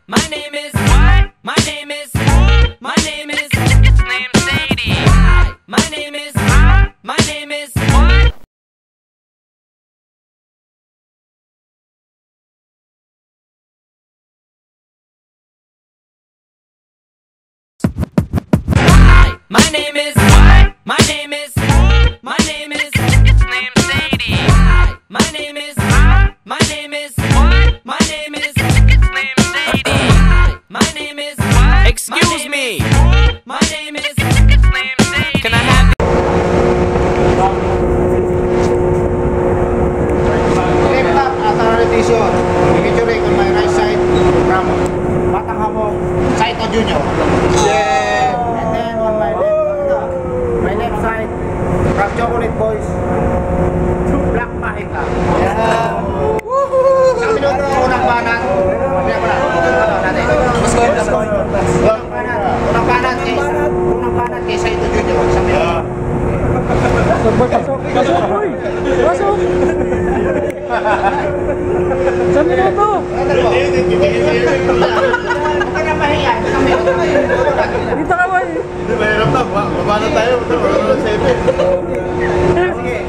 My name is what? My name is my name is it's named Sadie. My name is my name is what? My name is what? My name is my name is it's named Sadie. My name is my name is what? My name is it's named Sadie. My name is what? Excuse me. My name is it's named Sadie. Can I have Lift up at our rotation. Picturing on my right side from Batang Hamong, Saito Junior. Yeah. And then on my left side from Chocolate Boys, Black Mahika. Yeah. Isang minuto unang banat. Unang banat kay Saito Junior. Isang minuto. Pasok, boy! Pasok! Isang minuto! Huwag ka mahiya. Isang minuto. Dito ka, boy! Hindi, mahirap na. Baba na tayo. Wala na safe.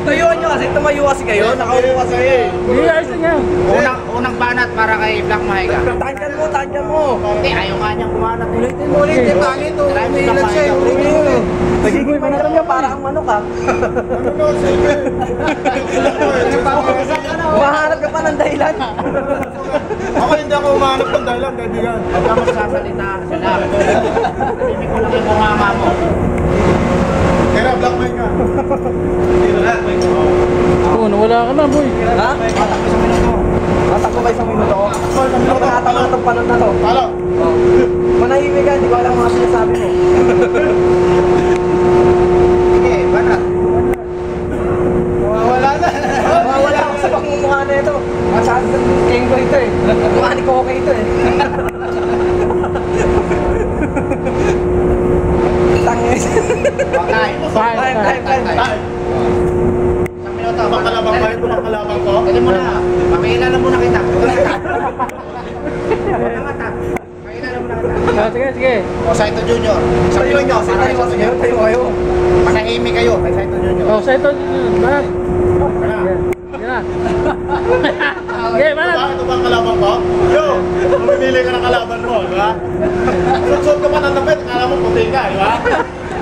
Tuyuan nyo kasi, tumayo kasi kayo. Nakaupo kasi eh. Hindi, ayos na nga. Unang banat para kay Black Mahika. Tandyan mo. Hindi, ayaw nga niyang kumanat. Ulitin, pangit o. Umiilan siya, ulitin. Nagiging manarap niya para ang manok ha. Mahanap ka pa ng dahilan. Ako hindi ako umahanap ng dahilan, kaibigan. Huwag ka magsasalita sa lang. Hindi ko lang yung bungama mo. Kaya Black Mike ka. Oo, nawala ka na, boy. Ha? Matak isang minuto. Matakbo ba isang minuto ko? Nakatama itong panon na to. Talo. Manahimik ka, di ko alam mga sinasabi mo. Sige, banat. Wala na. Wala ako sa pangmumukha na ito. Masyado ng king ko ito eh. Mukha ni Koke ito eh. Tangis. Time. Isang minuto. Makalabang pa ito, makalabang ko. Dali mo na. Pakilala muna kita. Pakilala muna kita. Sige. O, Saito Junior. Isang minuto. Tayo kayo. Manahimik kayo kay Saito Junior. Oh, sa ito, banat. Yan na. Sige, banat. Ito ba ang kalabang ko? Yo! Mamimili ka ng kalaban mo, di ba? Sutsot ka pa ng tapit, akala mo puti ka, di ba?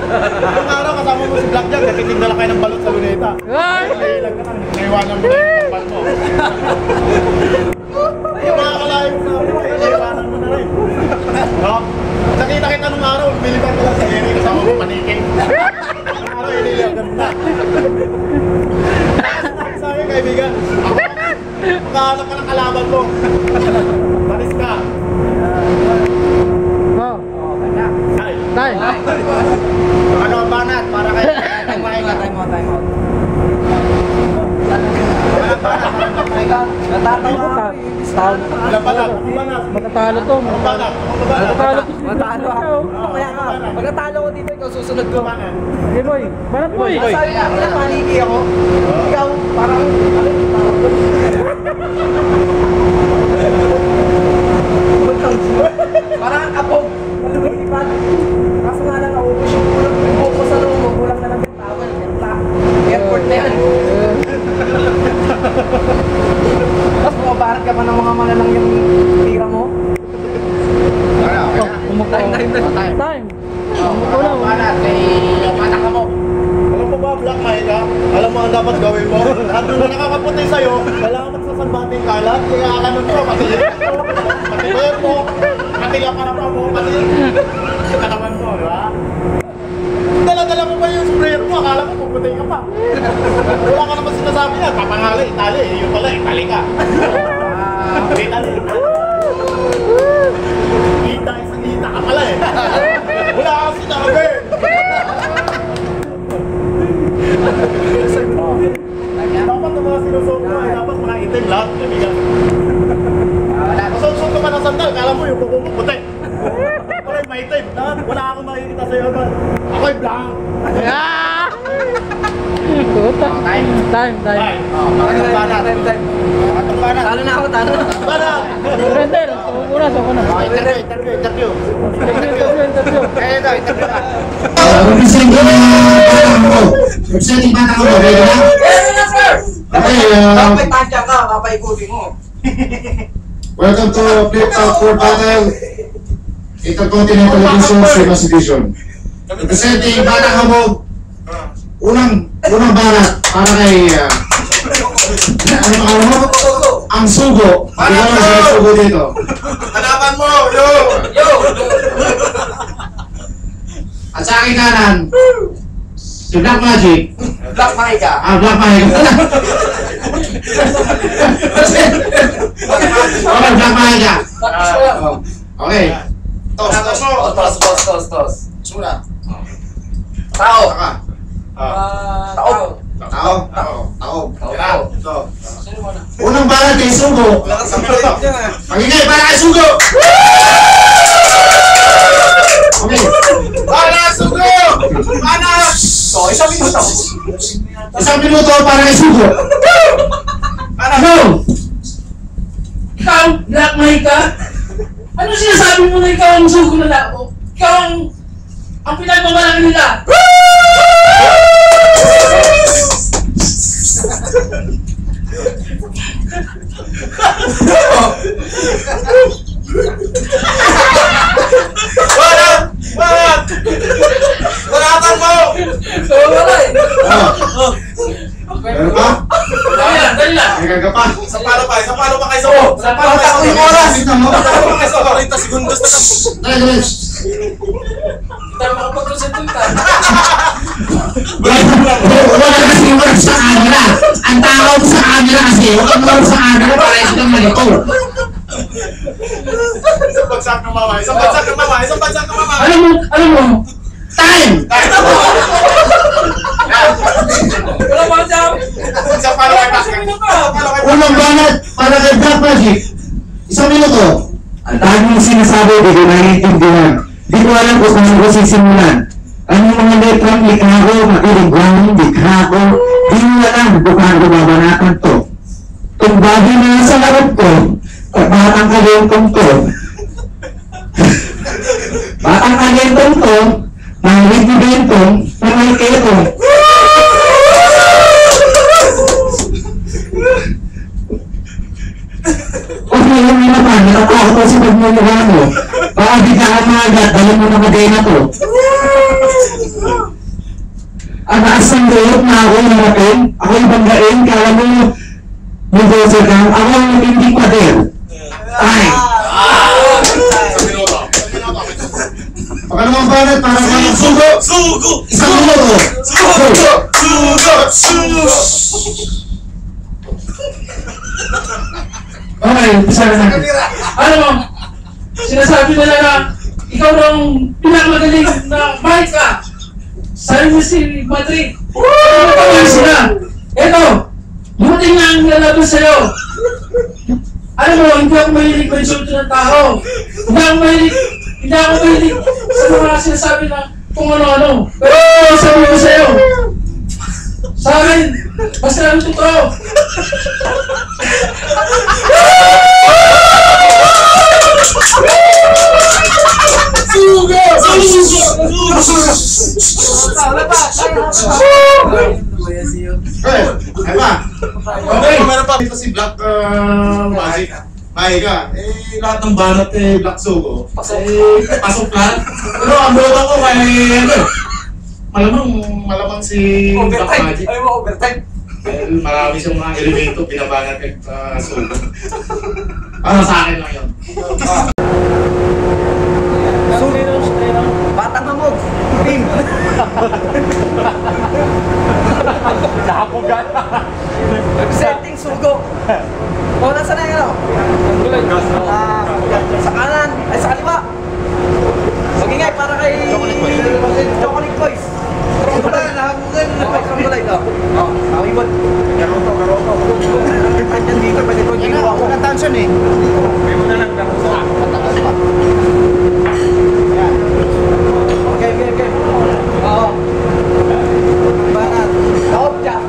Yung araw kasama mo si Black Jack, nagtitinda lang kayo ng balot sa luneta. Ay! Naiilag ka na, naiwanan mo na yung kapal mo. Yung mga kalahin mo sa akin, naiwanan mo na rin. No? Nakita kita nung araw, biliban ka lang sa eri, kasama mo panikin. Yung araw, inilagan mo na. Sa akin, kaibigan, makahanap ka ng kalaban mo. Maris ka. Oh, Ay. time. Ano ang banat para kay Black Mahika? Time out. Natatawa. Ilan pa lang? Ano ba na? Matatalo to. Ano ba na? Ano ba na? Matatalo to. Matalo ako. Mamaya ka. Pagkatalo ko dito, ikaw susunod ko. Sige, boy. Banat, boy. Sabi nga, paniki ako. Ikaw, parang... Parang ang kapog. Malulipad. Kaso nga lang, naubos yung kulang. Naubos sa loob mo. Kulang na lang yung towel. Airport na yan. Tapos bumabarat ka pa ng mga malalang yung tira mo. Umupo. Time. Umupo Ano lang. ang banat kay Batang Hamong? Alam mo ba, Black Mahika? Alam mo ang dapat gawin mo? Nandun na nakakaputi sa'yo, kailangan sa sanbating kalat, kaya akanon mo, pati beer mo, pati lakarap mo, pati katawan mo, di ba? Dala-dala mo ba yung sprayer mo? Akala mo puputi ka pa. Wala ka naman sinasabi na, kapangali, Itali, yung pala, Itali ka. Itali. Isang hita ka pala eh. Wala kang sinabi. Dapat yung mga sinusuot mo ay dapat mga itim lahat. Masusuot ka pa ng sandal, kala mo yung kuko mo puti. Ako'y maitim lahat. Wala akong makikita sa'yo ba? Ako'y blank. Oh, Time. Pangatlong banat. Pangatlong banat. Talo na ako, talo na. Render, oras ako na. Interview. Kaya ito, interview na. Representing Batang Hamo, ready na? Yes, sir! Okay, Kapay tansya ka, papaikutin mo. welcome to Flip Top 4 Battle Intercontinental Edition, Famous Edition. Representing Batang Hamo, unang banat para kay ang sugo. Ikaw na siya sugo dito. Hanapan mo! Yo! Yo! At sa aking kanan, si Black Magic. Black Maika. Black Magic. Okay, Black Magic. Okay. Tos mo! Tos. Suna. Tao. Saka. Tao. Tao. Ito. Unang banat kay sugo. Pagingay para kay sugo. Okay. Para sugo! Para! So, isang minuto. Isang minuto para kay sugo. Go! Ikaw, Black Maika? Ano sinasabi mo na ikaw ang sugo na lako? Ikaw ang pinagmamalaki nila. Banatan mo! Wala eh. Meron pa? Dali lang. May gaga pa. Isang palo pa kayo sa mo! Sa patak yung oras. Tignan mo. Isang palo pa kayo sa 40 segundos na Dali. Tayo makapag-concentrate. Wala kasi wala sa camera. Ang tao mo sa camera kasi. Huwag mo sa camera para ito kang malito. Isang bagsak ng mama! Isang bagsak ng mama! Alam mo, Time! Wala pa siya. Isang palo kayo basket! Unang banat para kay Black Magic. Isang minuto. Ang dami mong sinasabi, di ko naiintindihan. Di ko alam kung saan ko sisimulan. Ano yung mga letrang likha ko, makiligwang likha ko. Di mo alam kung paano babanatan to. Tumbagi na sa larap ko, batang kalentong to. Batang kalentong to, mahilig ni Bentong, na may keto. Huwag mo yung naman, natatakot ko sa pagmumukha mo. Baka di ka amagat, dahil mo na magay na to. Ang taas ng loob na ako yung natin, ako yung banggain, kala mo yung boses lang, ako yung hindi pader. Time! Isang minuto! Pagkalamang banat para sa mga sugo, Sugo! isang minuto. Sugo! okay, umpisa na natin. Alam mo, sinasabi nila na ikaw ang pinakamagaling na mic ka. Sabi mo si Madrid. Ano pa nga sila? Eto, dumating na ang lalaban sa'yo. Alam mo, hindi ako mahilig ma-insulto ng tao. Hindi ako mahilig sa mga sinasabi na kung ano-ano. Pero sabi ko sa'yo, sa akin, basta lang totoo. Sugo! Wala pa. Hey, ay ba? Okay, meron pa dito si Black Magic. Mahiga. Lahat ng banat Black Sugo. Pasok lahat. Pero ang boto ko kay malamang si Black Overtime. Magic. Ayaw mo overtime. Dahil marami siyang mga elemento binabanat kay Sugo. Para sa akin lang yun. Batang Hamog. Team. Representing Sugo. O, nasa na yung ano? Sa kanan. Ay, sa kaliwa. Magingay para kay Chocolate Boys. Trongkulay, nahamugan. Trongkulay ito. O, nakawibon. Garoto. Andyan dito, pwede ko Yan na, ginawa ko. walang tension eh. Okay. Oo. Banat. Taop dyan.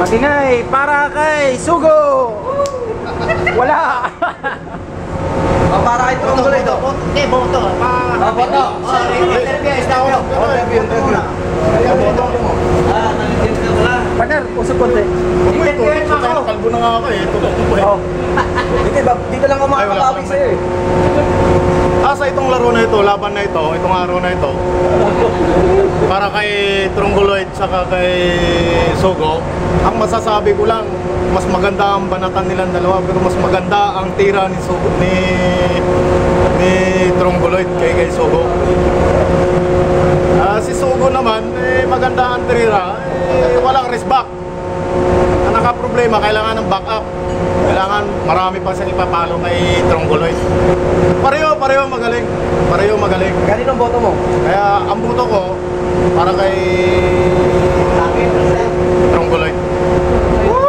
Magingay para kay Sugo! Wala! Para kay Trongoloy to. Hindi, boto. Boto. Partner, usap konti. Kalbo na nga ako eh. Ito Oh. Dito lang ako makakabawi sa'yo eh. Sa itong laro na ito, laban na ito, itong araw na ito, para kay Trongoloid saka kay Sogo, ang masasabi ko lang, mas maganda ang banatan nilang dalawa, pero mas maganda ang tira ni Sogo, ni Trongoloid kay Sogo. Si Sogo naman, maganda ang tira, walang risk back. Ang nakaproblema, kailangan ng backup. Kailangan marami pa siyang ipapalo kay Trongoloid. Pareho magaling. Pareho magaling. Kanino ang boto mo? Kaya ang boto ko para kay Trongoloid. Ito.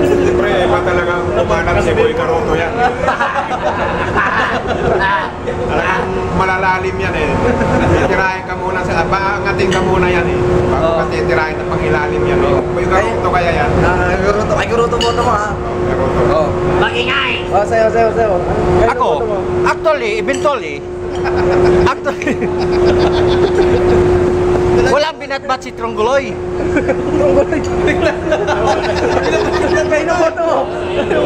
Siyempre, iba talagang umanat si Boy Caroto yan. Talagang malalalim yan eh. Titirahin ka muna sa... Paangatin ka muna yan eh. Bago ka titirahin na pangilalim yan eh. Boy Caroto kaya yan. Kay Garuto boto mo ha? Caroto. Magingay! Sayo. Ako, eventually, walang binatbat si Trongoloy. Kanino boto mo?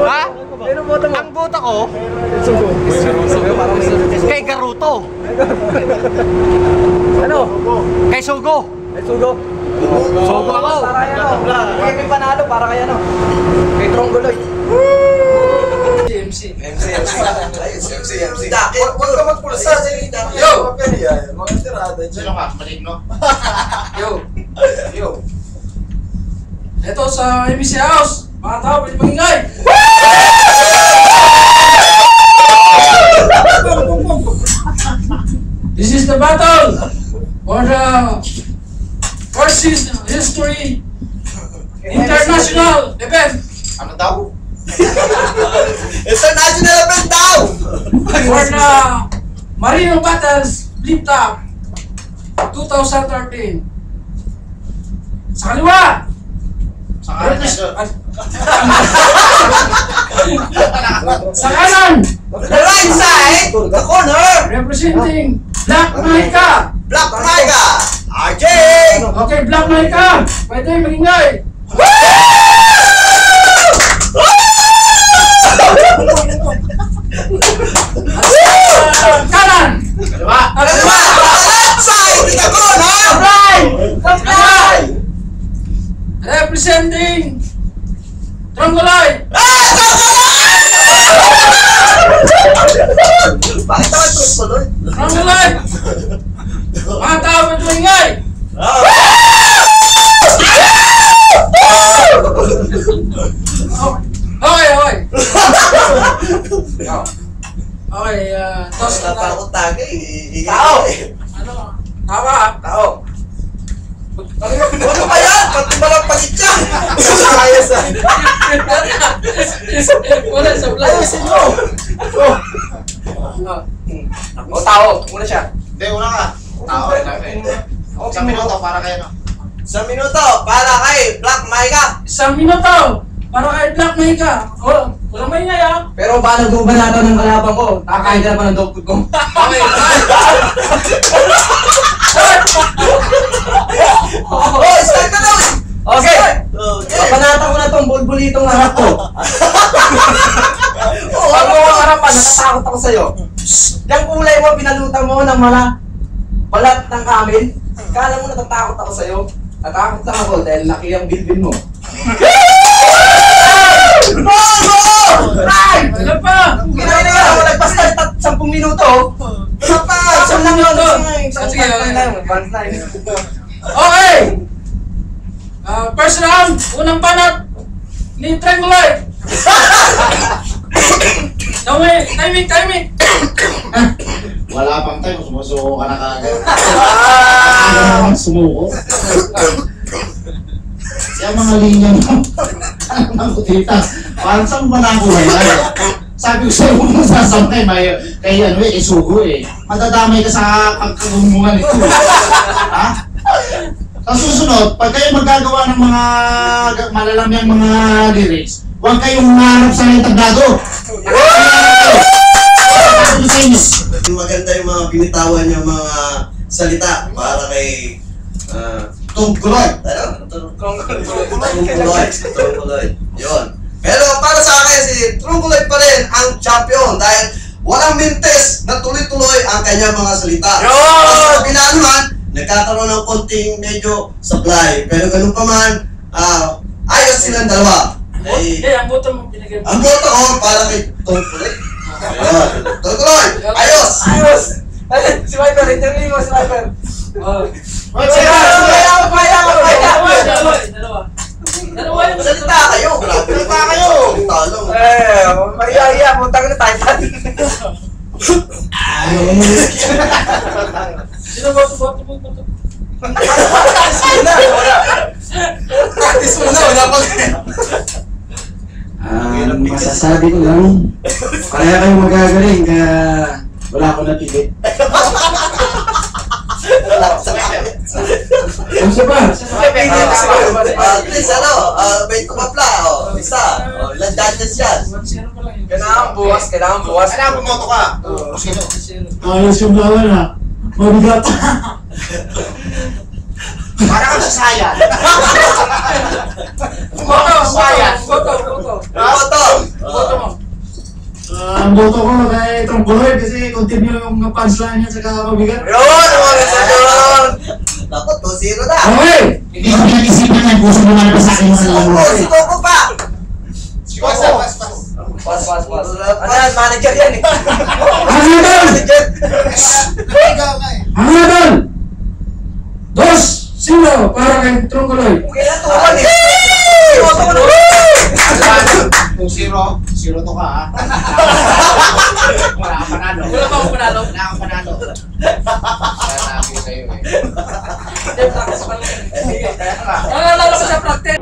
Ha? Kanino boto mo? Ang boto ko, kay Garuto. Ano? Kay Sugo. Ay, Sugo. Sugo ako. Para kay ano? Kaya may panalo para kay ano? Kay Trongoloy. MC. Huwag ka magpulsa sa Yo! Sino ka? Maligno? Yo! Ito sa MC House, mga tao, pwede magingay! This is the battle for the first history international event Ano daw? International event daw! for the Marino Battles Flip Top 2013. Sa kaliwa! Sa kanan British- niya doon. Sa kanan! The right side, the corner, Representing Black Maika! Black Tiger, RJ! Okay, Black Maika! Pwede magingay! Kanan! Kaliwa! Kaliwa! Left side, the corner, Top right! Representing Trongoloy! Bakit naman tuloy? Trongoloy! Mga tao, pwede magingay! Okay. Okay, toss na tayo. tagay. Tao! Ano? Tawa! Tao. Ano ba yan? Pati malang pagitya. Ayos ah. Wala sa vlog. Ayusin mo. O tao, muna siya. Hindi, una ka. Tao. Sa minuto para kayo no? Sa minuto, para kay Black Maika. Isang minuto! Para kay Black Maika! Oh, walang maingay ah! Pero ba nagbubanatan ng kalabang ko? Nakakain ka naman ng dog food ko. Okay! Oh, start ka daw! Okay! Papanatan ko na tong bulbulitong harap ko. Pag mo ang harapan, natatakot ako sa'yo. Yung kulay mo, pinalutan mo ng balat ng kamin. Kala mo natatakot ako sa'yo. Natakot lang ako dahil laki ang bilbil mo. Ay! Wala pa! Kinain nga ako, nagpa-start at 10 minuto. Isa pa! Isang lang yun. Sige, okay. Punchline. Okay! First round, unang panat ni Trongoloy! Timing! Wala pang time, sumusuko ka na kagad. Sumuko. Siya mga linya mo. Ang kutita. Parang saan ba nakuha yan? Sabi ko sa'yo, huwag mong sasamay, kay ano eh, isugo eh. Madadamay ka sa kagumungan ito. Ha? Sa susunod, pag kayo magagawa ng mga malalamyang mga lyrics, huwag kayong humarap sa entablado. Maganda yung mga binitawan niya mga salita para kay Tungkuloy. Ano? Tungkuloy. Yun. Pero para sa akin, si Tungkuloy pa rin ang champion dahil walang mintes na tuloy-tuloy ang kanyang mga salita. Sa kabila naman, nagkakaroon ng konting medyo supply. Pero ganun pa man, ayos silang dalawa. Ang boto mo binigay. Ang boto ko para kay Tungkuloy. Ayun. Tungkuloy, ayos! Ayos! Si Viper, interview mo si Viper. Dalawa yung Salita kayo! Grabe Salita kayo! Salita lang. Mariya, punta ka na Titan. Sino boto? Practice mo na, wala pa. Masasabi ko lang, kaya kayo magagaling, kaya wala ko napili. Ano sa ba? At least may tumapla, isa. Ilan judges yan? Kailangan buwas. Kailangan bumoto ka. Sino? Ayos yung lawan ha. Mabigat. Para kang sasayan. Boto. Boto! Ang boto ko kay Tungkuloy kasi continue yung punchline niya sa mabigat. Naku, 2-0 na. Okay! Hindi ko pinag-isipan yan kung sino man pa sa akin yung alam mo. Si Coco pa! Pas. Ano yan, manager yan eh. Hangatan! Hangatan! Dos! Sino para kay Tungkuloy? Kailan tuwan eh. Boto ko na. Kung zero to ka ha. Wala kang panalo. Wala pa akong panalo. Wala kang panalo. Kaya sabi ko sa'yo eh. Practice pa lang. Nangalala ko sa practice.